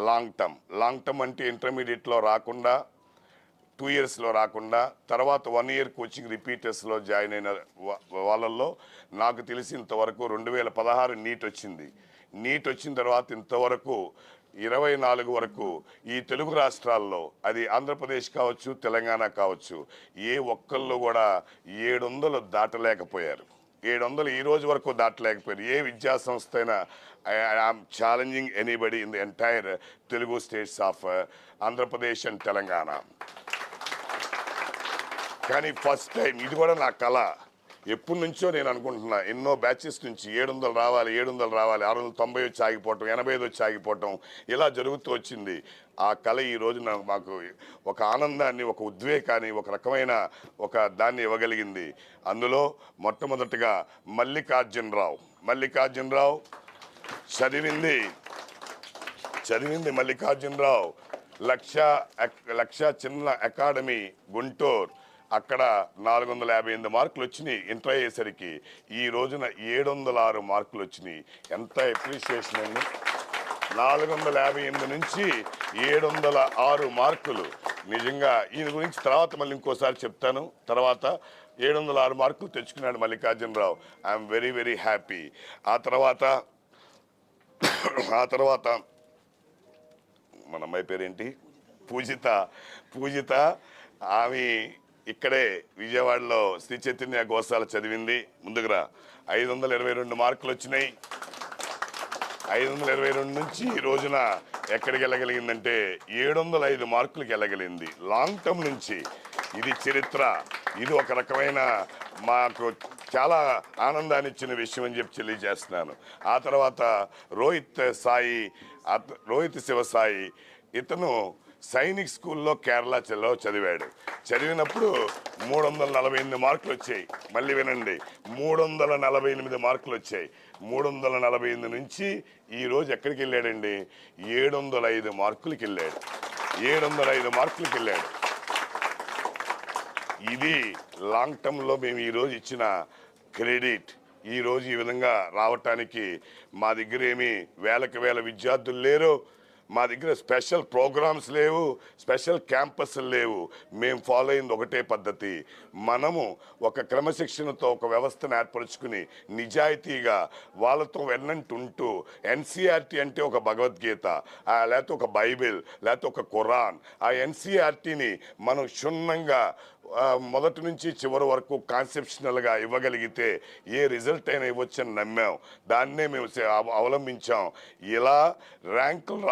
Long term అంటే ఇంటర్మీడియట్లో రాకుండా 2 ఇయర్స్లో రాకుండా తర్వాత 1 ఇయర్ కోచింగ్ రిపీటర్స్లో జాయిన్ అయిన వాళ్ళల్లో నాకు తెలిసి ఇంతవరకు 2016 నీట్ వచ్చింది. నీట్ వచ్చిన తర్వాత ఇంతవరకు 24 వరకు ఈ తెలుగు రాష్ట్రాల్లో, అది ఆంధ్రప్రదేశ్ కావచ్చు, తెలంగాణ కావచ్చు, ఏ ఒక్కళ్ళు కూడా 700 దాటలేకపోయారు. 700 ఈ రోజు వరకు దాటలేకపోయారు. ఏ విద్యా సంస్థ అయినా I'm challenging anybody in the entire Telugu states of Andhra Pradesh and Telangana. కానీ ఫస్ట్ టైం ఇది కూడా నా కళ. ఎప్పటి నుంచో నేను అనుకుంటున్నా, ఎన్నో బ్యాచెస్ నుంచి 700 రావాలి, 690 వచ్చి ఆగిపోవటం, 85 వచ్చి ఆగిపోవటం, ఇలా జరుగుతూ వచ్చింది. ఆ కళ ఈ రోజున మాకు ఒక ఆనందాన్ని, ఒక ఉద్వేగాన్ని, ఒక రకమైన ఒక దాన్ని ఇవ్వగలిగింది. అందులో మొట్టమొదటిగా మల్లికార్జునరావు చదివింది మల్లికార్జునరావు లక్ష చిన్న అకాడమీ గుంటూరు. అక్కడ 458 మార్కులు వచ్చినాయి. ఇంటర్ అయ్యేసరికి ఈ రోజున 706 మార్కులు వచ్చినాయి. ఎంత అప్రిషియేషన్ అండి. 458 నుంచి 706 మార్కులు. నిజంగా ఈయన గురించి తర్వాత మళ్ళీ ఇంకోసారి చెప్తాను. తర్వాత 706 మార్కులు తెచ్చుకున్నాడు Mallikarjunarao. I'm very very happy. ఆ తర్వాత మన అమ్మాయి పేరేంటి, పూజిత. ఆమె ఇక్కడే విజయవాడలో శ్రీ చైతన్య గోశాల చదివింది. ముందుగా 522 మార్కులు వచ్చినాయి. 522 నుంచి ఈ రోజున ఎక్కడికి వెళ్ళగలిగిందంటే 705 మార్కులకి వెళ్ళగలిగింది. లాంగ్ టర్మ్ నుంచి ఇది చరిత్ర. ఇది ఒక రకమైన మాకు చాలా ఆనందాన్ని ఇచ్చిన విషయం అని చెప్పి తెలియజేస్తున్నాను. ఆ తర్వాత రోహిత్ శివసాయి, ఇతను సైనిక్ స్కూల్లో కేరళలో చదివాడు. చదివినప్పుడు 348 మార్కులు వచ్చాయి. మళ్ళీ వినండి, 348 మార్కులు వచ్చాయి. 348 నుంచి ఈరోజు ఎక్కడికి వెళ్ళాడండి, 705 మార్కులకి వెళ్ళాడు. 705 మార్కులకి వెళ్ళాడు. ఇది లాంగ్ టర్మ్లో మేము ఈరోజు ఇచ్చిన క్రెడిట్. ఈరోజు ఈ విధంగా రావటానికి మా దగ్గర ఏమీ వేలకు వేల విద్యార్థులు లేరు. మా దగ్గర స్పెషల్ ప్రోగ్రామ్స్ లేవు, స్పెషల్ క్యాంపస్లు లేవు. మేము ఫాలో అయింది ఒకటే పద్ధతి. మనము ఒక క్రమశిక్షణతో ఒక వ్యవస్థను ఏర్పరచుకుని నిజాయితీగా వాళ్ళతో వెన్నంటుంటూ, ఎన్సీఆర్టీ అంటే ఒక భగవద్గీత, లేకపోతే ఒక బైబిల్, లేకపోతే ఒక ఖురాన్, ఆ ఎన్సీఆర్టీని మనం క్షుణ్ణంగా మొదటి నుంచి చివరి వరకు కాన్సెప్షనల్గా ఇవ్వగలిగితే ఏ రిజల్ట్ అయినా ఇవ్వచ్చని నమ్మాం. దాన్నే మేము అవలంబించాం. ఇలా ర్యాంకులు